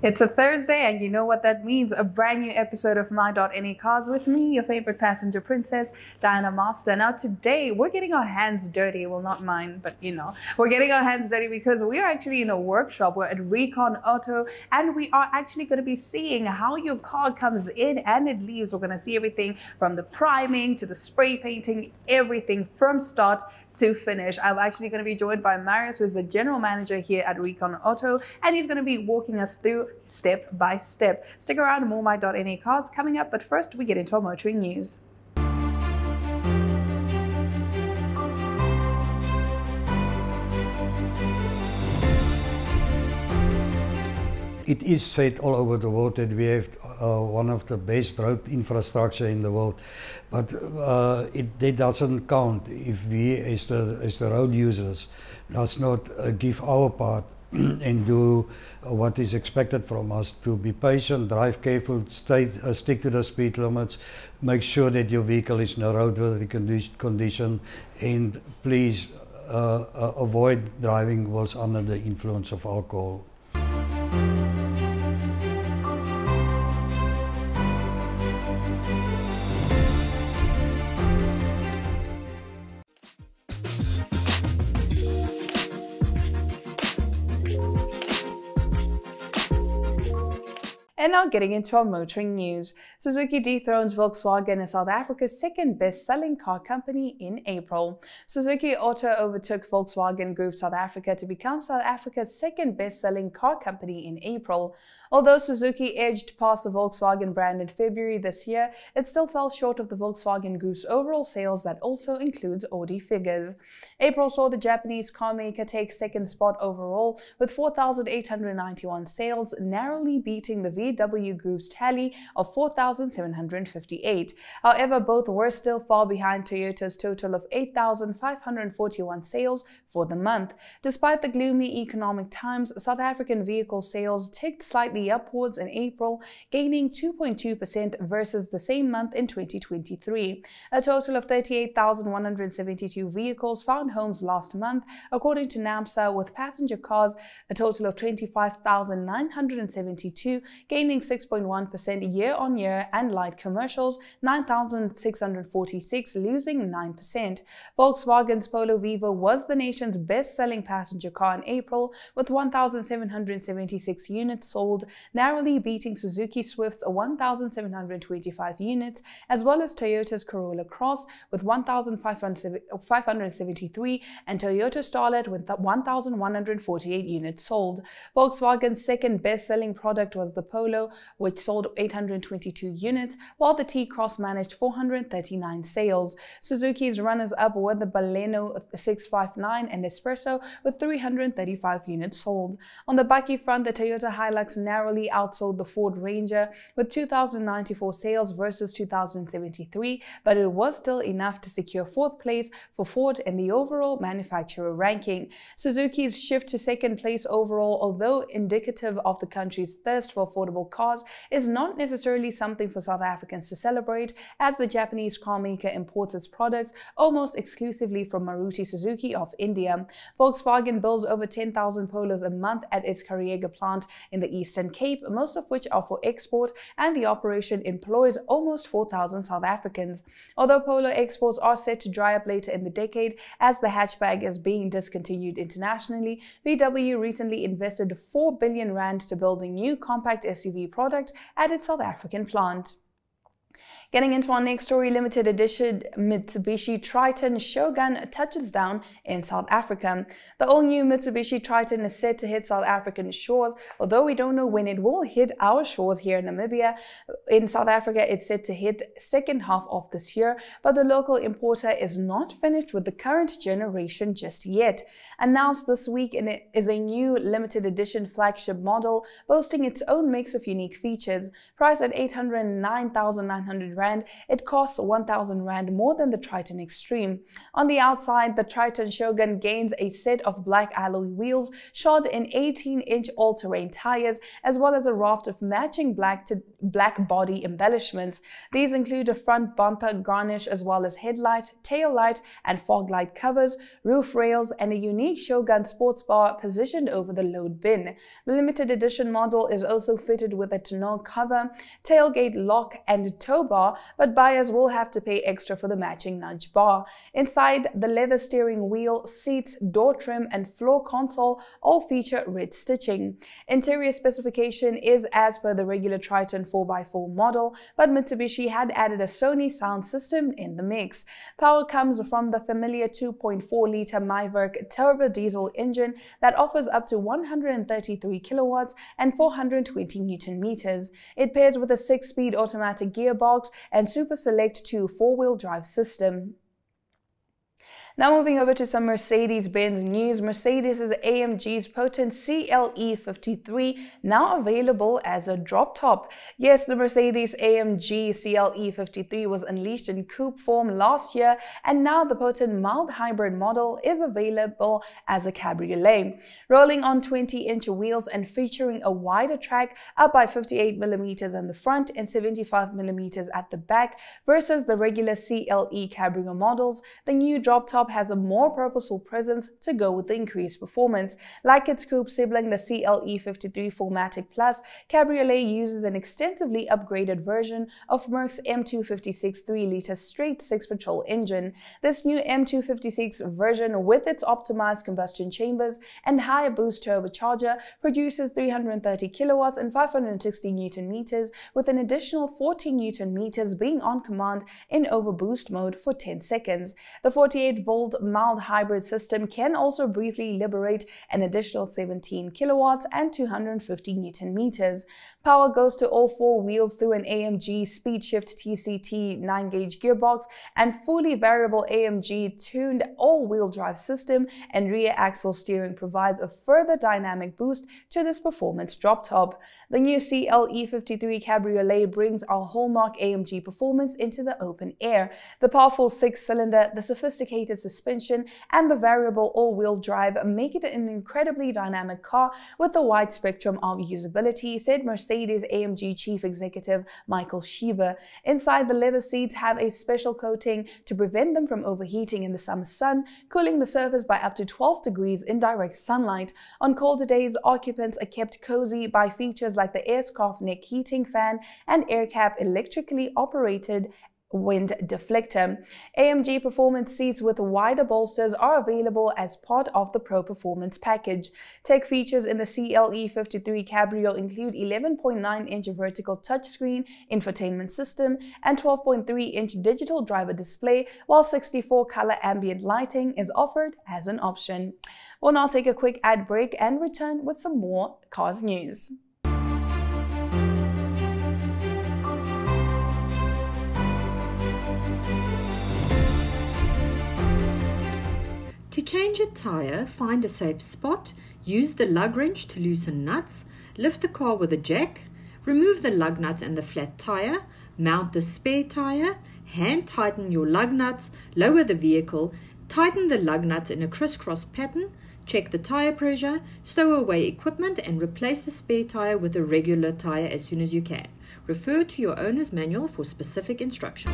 It's a Thursday, and you know what that means. A brand new episode of My.NA Cars with me, your favorite passenger princess, Diana Master. Now, today, we're getting our hands dirty. Well, not mine, but we're getting our hands dirty because we are actually in a workshop. We're at Recon Auto, and we are actually going to be seeing how your car comes in and it leaves. We're going to see everything from the priming to the spray painting, everything from start to finish. I'm actually going to be joined by Marius, who is the general manager here at Recon Auto, and he's going to be walking us through step by step. Stick around, more My.NA Cars coming up, but first we get into our motoring news. It is said all over the world that we have one of the best road infrastructure in the world, but that doesn't count if we, as the road users, does not give our part and do what is expected from us: to be patient, drive careful, stick to the speed limits, make sure that your vehicle is in a roadworthy condition, and please avoid driving whilst under the influence of alcohol. And now getting into our motoring news. Suzuki dethrones Volkswagen as South Africa's second best-selling car company in April. Suzuki Auto overtook Volkswagen Group South Africa to become South Africa's second best-selling car company in April. Although Suzuki edged past the Volkswagen brand in February this year, it still fell short of the Volkswagen Group's overall sales that also includes Audi figures. April saw the Japanese carmaker take second spot overall with 4,891 sales, narrowly beating the VW Group's tally of 4,758. However, both were still far behind Toyota's total of 8,541 sales for the month. Despite the gloomy economic times, South African vehicle sales ticked slightly upwards in April, gaining 2.2% versus the same month in 2023. A total of 38,172 vehicles found homes last month, according to NAMSA, with passenger cars a total of 25,972, gaining 6.1% year-on-year, and light commercials 9,646, losing 9%. Volkswagen's Polo Vivo was the nation's best-selling passenger car in April, with 1,776 units sold, narrowly beating Suzuki Swift's 1,725 units, as well as Toyota's Corolla Cross with 1,573 and Toyota Starlet with 1,148 units sold. Volkswagen's second best-selling product was the Polo, which sold 822 units, while the T-Cross managed 439 sales. Suzuki's runners-up were the Baleno 659 and Espresso with 335 units sold. On the buggy front, the Toyota Hilux narrowly outsold the Ford Ranger with 2,094 sales versus 2,073, but it was still enough to secure fourth place for Ford in the overall manufacturer ranking. Suzuki's shift to second place overall, although indicative of the country's thirst for affordable cars, is not necessarily something for South Africans to celebrate, as the Japanese carmaker imports its products almost exclusively from Maruti Suzuki of India. Volkswagen builds over 10,000 Polos a month at its Kariega plant in the Eastern Cape, most of which are for export, and the operation employs almost 4,000 South Africans. Although Polo exports are set to dry up later in the decade as the hatchback is being discontinued internationally, VW recently invested 4 billion rand to build a new compact SUV product at its South African plant. Getting into our next story, limited edition Mitsubishi Triton Shogun touches down in South Africa. The all-new Mitsubishi Triton is set to hit South African shores, although we don't know when it will hit our shores here in Namibia. In South Africa, it's set to hit second half of this year, but the local importer is not finished with the current generation just yet. Announced this week, and it is a new limited edition flagship model boasting its own mix of unique features. Priced at 809,900 Rand, it costs 1,000 Rand more than the Triton Extreme. On the outside, the Triton Shogun gains a set of black alloy wheels shod in 18-inch all-terrain tires, as well as a raft of matching black body embellishments. These include a front bumper garnish, as well as headlight, tail light, and fog light covers, roof rails, and a unique Shogun sports bar positioned over the load bin. The limited edition model is also fitted with a tonneau cover, tailgate lock, and tow bar, but buyers will have to pay extra for the matching nudge bar. Inside, the leather steering wheel, seats, door trim, and floor console all feature red stitching. Interior specification is as per the regular Triton 4x4 model, but Mitsubishi had added a Sony sound system in the mix. Power comes from the familiar 2.4-liter Myverk turbo diesel engine that offers up to 133 kilowatts and 420 Newton meters. It pairs with a 6-speed automatic gearbox and Super Select 2 4-wheel drive system. Now moving over to some Mercedes-Benz news. Mercedes-AMG's potent CLE53 now available as a drop top. Yes, the Mercedes-AMG CLE53 was unleashed in coupe form last year, and now the potent mild hybrid model is available as a cabriolet. Rolling on 20-inch wheels and featuring a wider track up by 58mm in the front and 75mm at the back versus the regular CLE cabrio models, the new drop top has a more purposeful presence to go with the increased performance. Like its coupe sibling, the CLE53 4MATIC Plus Cabriolet uses an extensively upgraded version of Merc's M256 3-liter straight-six petrol engine. This new M256 version, with its optimized combustion chambers and higher boost turbocharger, produces 330 kilowatts and 560 Newton meters, with an additional 40 Newton meters being on command in overboost mode for 10 seconds. The 48-volt mild hybrid system can also briefly liberate an additional 17 kilowatts and 250 Newton meters. Power goes to all four wheels through an AMG SpeedShift TCT 9-gauge gearbox and fully variable AMG tuned all-wheel drive system, and rear axle steering provides a further dynamic boost to this performance drop top. The new CLE53 Cabriolet brings our hallmark AMG performance into the open air. The powerful 6-cylinder, the sophisticated suspension, and the variable all-wheel drive make it an incredibly dynamic car with a wide spectrum of usability, said Mercedes-AMG Chief Executive Michael Schieber. Inside, the leather seats have a special coating to prevent them from overheating in the summer sun, cooling the surface by up to 12 degrees in direct sunlight. On colder days, occupants are kept cozy by features like the air scarf neck heating fan and air cap electrically operated wind deflector. AMG Performance seats with wider bolsters are available as part of the Pro Performance package. Tech features in the CLE53 Cabrio include 11.9-inch vertical touchscreen infotainment system and 12.3-inch digital driver display, while 64-color ambient lighting is offered as an option. We'll now take a quick ad break and return with some more cars news. To change a tire, find a safe spot, use the lug wrench to loosen nuts, lift the car with a jack, remove the lug nuts and the flat tire, mount the spare tire, hand tighten your lug nuts, lower the vehicle, tighten the lug nuts in a crisscross pattern, check the tire pressure, stow away equipment and replace the spare tire with a regular tire as soon as you can. Refer to your owner's manual for specific instruction.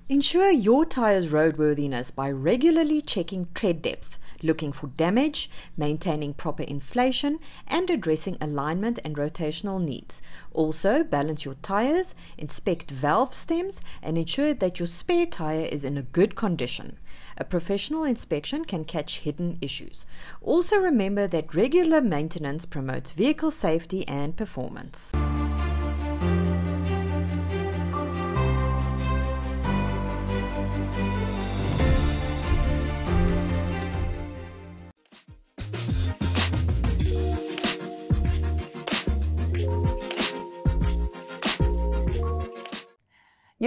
Ensure your tire's roadworthiness by regularly checking tread depth, looking for damage, maintaining proper inflation, and addressing alignment and rotational needs. Also, balance your tires, inspect valve stems, and ensure that your spare tire is in a good condition. A professional inspection can catch hidden issues. Also remember that regular maintenance promotes vehicle safety and performance.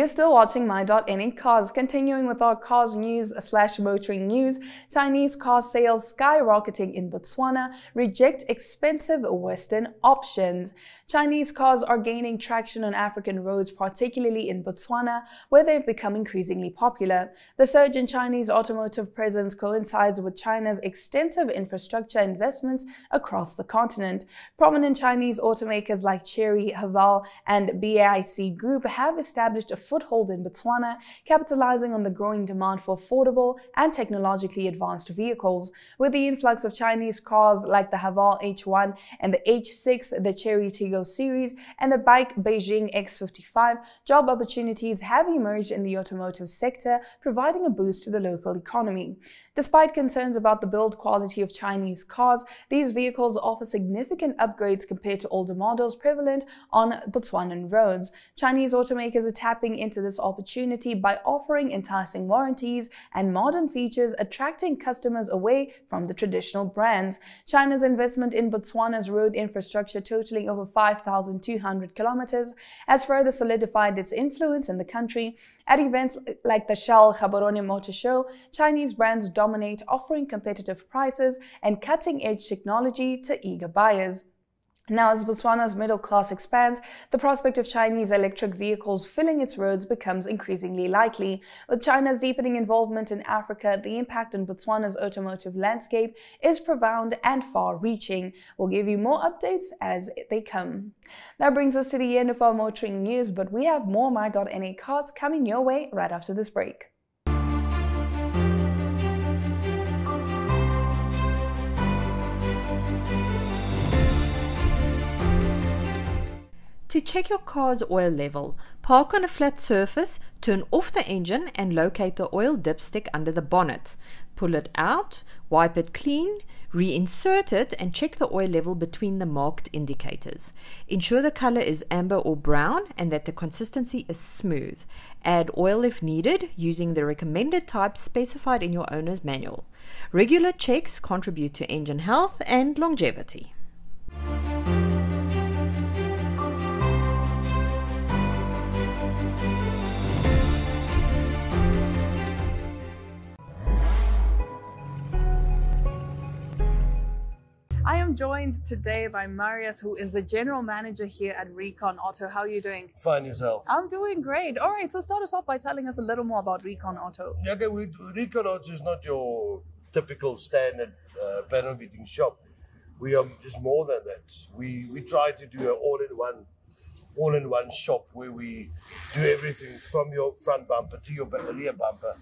You're still watching My.NE Cars. Continuing with our cars news / motoring news, Chinese car sales skyrocketing in Botswana, reject expensive Western options. Chinese cars are gaining traction on African roads, particularly in Botswana, where they've become increasingly popular. The surge in Chinese automotive presence coincides with China's extensive infrastructure investments across the continent. Prominent Chinese automakers like Chery, Haval, and BAIC Group have established a foothold in Botswana, capitalizing on the growing demand for affordable and technologically advanced vehicles. With the influx of Chinese cars like the Haval H1 and the H6, the Chery Tiggo series, and the bike Beijing X55, job opportunities have emerged in the automotive sector, providing a boost to the local economy. Despite concerns about the build quality of Chinese cars, these vehicles offer significant upgrades compared to older models prevalent on Botswanan roads. Chinese automakers are tapping into this opportunity by offering enticing warranties and modern features, attracting customers away from the traditional brands. China's investment in Botswana's road infrastructure, totaling over 5,200 kilometers, has further solidified its influence in the country. At events like the Shell Gaborone Motor Show, Chinese brands dominate, offering competitive prices and cutting-edge technology to eager buyers. Now, as Botswana's middle class expands, the prospect of Chinese electric vehicles filling its roads becomes increasingly likely. With China's deepening involvement in Africa, the impact on Botswana's automotive landscape is profound and far-reaching. We'll give you more updates as they come. That brings us to the end of our motoring news, but we have more My.NE Cars coming your way right after this break. To check your car's oil level, park on a flat surface, turn off the engine and locate the oil dipstick under the bonnet. Pull it out, wipe it clean, reinsert it and check the oil level between the marked indicators. Ensure the color is amber or brown and that the consistency is smooth. Add oil if needed using the recommended type specified in your owner's manual. Regular checks contribute to engine health and longevity. I am joined today by Marius, who is the general manager here at Recon Auto. How are you doing? Fine, yourself? I'm doing great. All right, so start us off by telling us a little more about Recon Auto. Okay, Recon Auto is not your typical standard panel beating shop. We are just more than that. We try to do an all-in-one shop where we do everything from your front bumper to your rear bumper,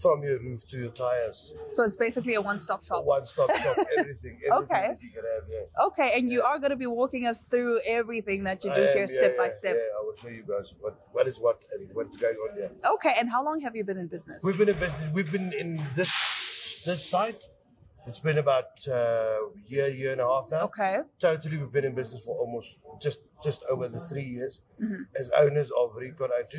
from your roof to your tires. So it's basically a one-stop shop. One-stop shop, everything Okay. that you can have here. Okay, and you are going to be walking us through everything that you do here step by step. Yeah, I will show you guys what is what and what's going on here. Okay, and how long have you been in business? We've been in this site. It's been about a year and a half now. Okay. Totally, we've been in business for almost just over the 3 years as owners of Recon Auto.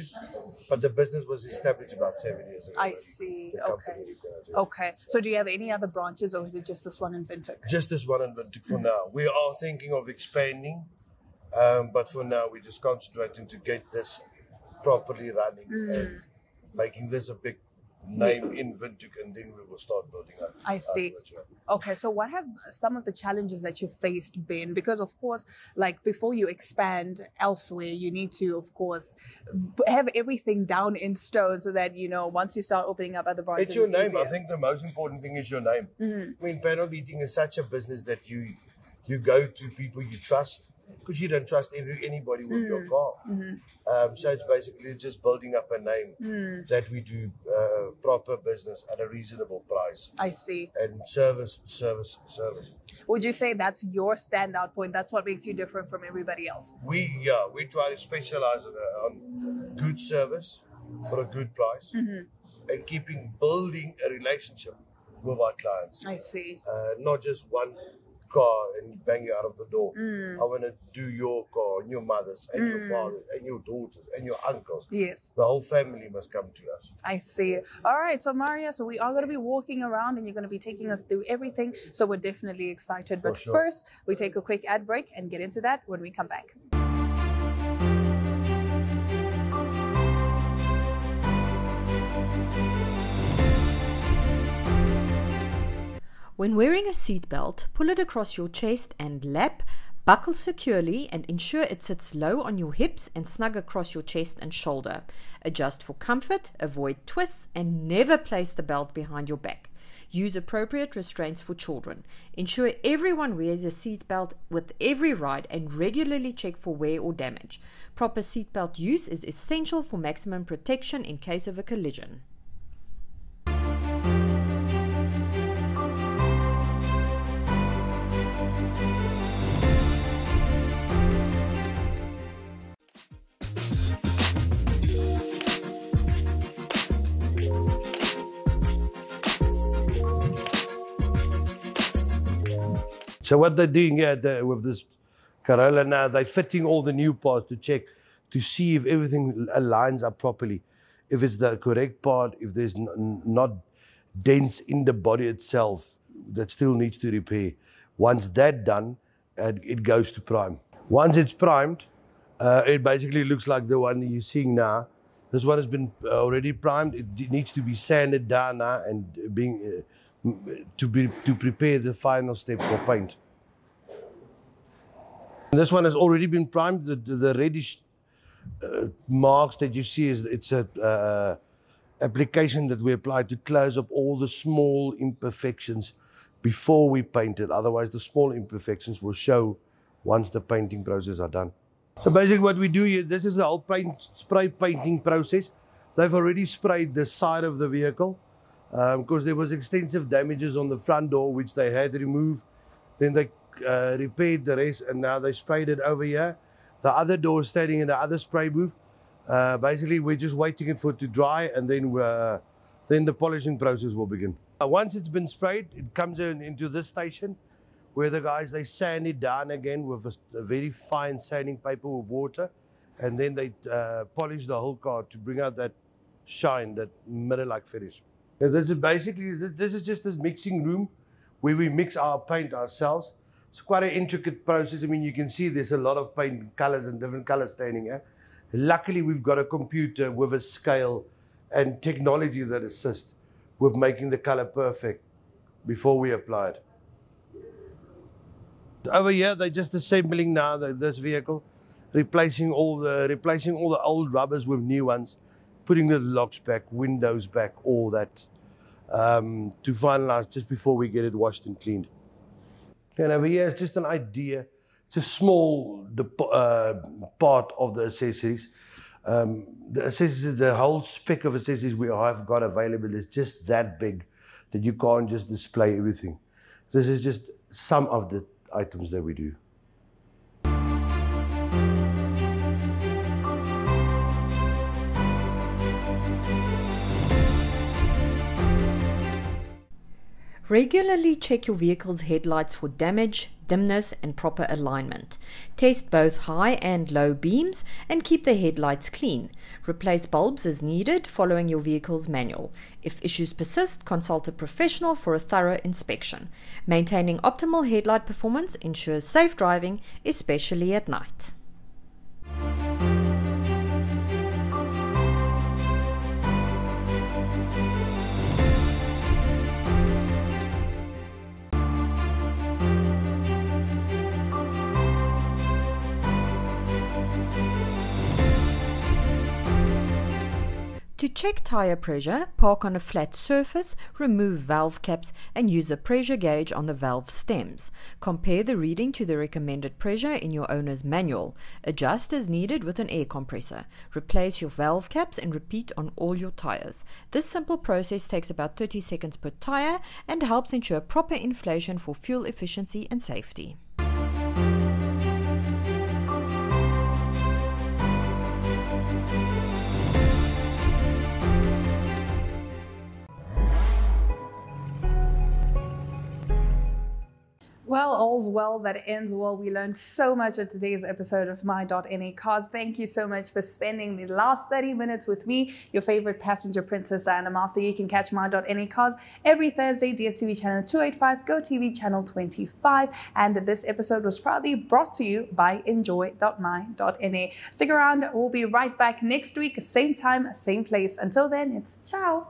But the business was established about 7 years ago. I see. The company Recon Auto. Okay. So do you have any other branches, or is it just this one in Windhoek? Just this one in Windhoek for now. We are thinking of expanding, but for now we're just concentrating to get this properly running and making this a big name in Windhoek, and then we will start building up. I see. Okay, so what have some of the challenges that you faced been? Because of course, like before you expand elsewhere, you need to, of course, have everything down in stone so that, you know, once you start opening up other branches, it's your name. easier. I think the most important thing is your name. I mean, panel beating is such a business that you go to people you trust, because you don't trust anybody with your car. So it's basically just building up a name that we do proper business at a reasonable price. I see. And service. Would you say that's your standout point? That's what makes you different from everybody else? We try to specialize on good service for a good price and building a relationship with our clients. I see. Not just one car and bang you out of the door. I want to do your car and your mother's and your father's and your daughters and your uncles. Yes. The whole family must come to us. I see. All right. So Maria, so we are going to be walking around and you're going to be taking us through everything. So we're definitely excited. But first, we take a quick ad break and get into that when we come back. When wearing a seatbelt, pull it across your chest and lap, buckle securely and ensure it sits low on your hips and snug across your chest and shoulder. Adjust for comfort, avoid twists, and never place the belt behind your back. Use appropriate restraints for children. Ensure everyone wears a seatbelt with every ride and regularly check for wear or damage. Proper seatbelt use is essential for maximum protection in case of a collision. So what they're doing here with this Corolla now, they're fitting all the new parts to check, to see if everything aligns up properly. If it's the correct part, if there's not dents in the body itself that still needs to repair. Once that's done, it goes to prime. Once it's primed, it basically looks like the one you're seeing now. This one has been already primed. It needs to be sanded down now and to prepare the final step for paint. This one has already been primed. The reddish marks that you see it's a application that we apply to close up all the small imperfections before we paint it. Otherwise, the small imperfections will show once the painting process are done. So basically what we do here, this is the whole spray painting process. They've already sprayed the side of the vehicle because there was extensive damages on the front door which they had to remove. Then they repaired the rest and now they sprayed it over here. The other door is standing in the other spray booth. Basically we're just waiting for it to dry and then the polishing process will begin. Once it's been sprayed, it comes into this station where the guys, they sand it down again with a very fine sanding paper with water, and then they polish the whole car to bring out that shine, that mirror-like finish. This is basically, this is just this mixing room where we mix our paint ourselves. It's quite an intricate process. I mean, you can see there's a lot of paint colors and different colors staining here. Luckily, we've got a computer with a scale and technology that assists with making the color perfect before we apply it. Over here, they're just assembling now this vehicle, replacing all the old rubbers with new ones, putting the locks back, windows back, all that, to finalize just before we get it washed and cleaned. And over here is just an idea. It's a small part of the accessories. The whole spec of accessories we have got available is just that big that you can't just display everything. This is just some of the items that we do. Regularly check your vehicle's headlights for damage, dimness, and proper alignment. Test both high and low beams and keep the headlights clean. Replace bulbs as needed following your vehicle's manual. If issues persist, consult a professional for a thorough inspection. Maintaining optimal headlight performance ensures safe driving, especially at night. To check tire pressure, park on a flat surface, remove valve caps and use a pressure gauge on the valve stems. Compare the reading to the recommended pressure in your owner's manual. Adjust as needed with an air compressor. Replace your valve caps and repeat on all your tires. This simple process takes about 30 seconds per tire and helps ensure proper inflation for fuel efficiency and safety. Well, all's well that ends well. We learned so much at today's episode of My.NA Cars. Thank you so much for spending the last 30 minutes with me, your favorite passenger princess, Diana Master. You can catch My.NA Cars every Thursday, DSTV channel 285, GoTV channel 25. And this episode was proudly brought to you by Enjoy.my.na. Stick around. We'll be right back next week, same time, same place. Until then, it's ciao.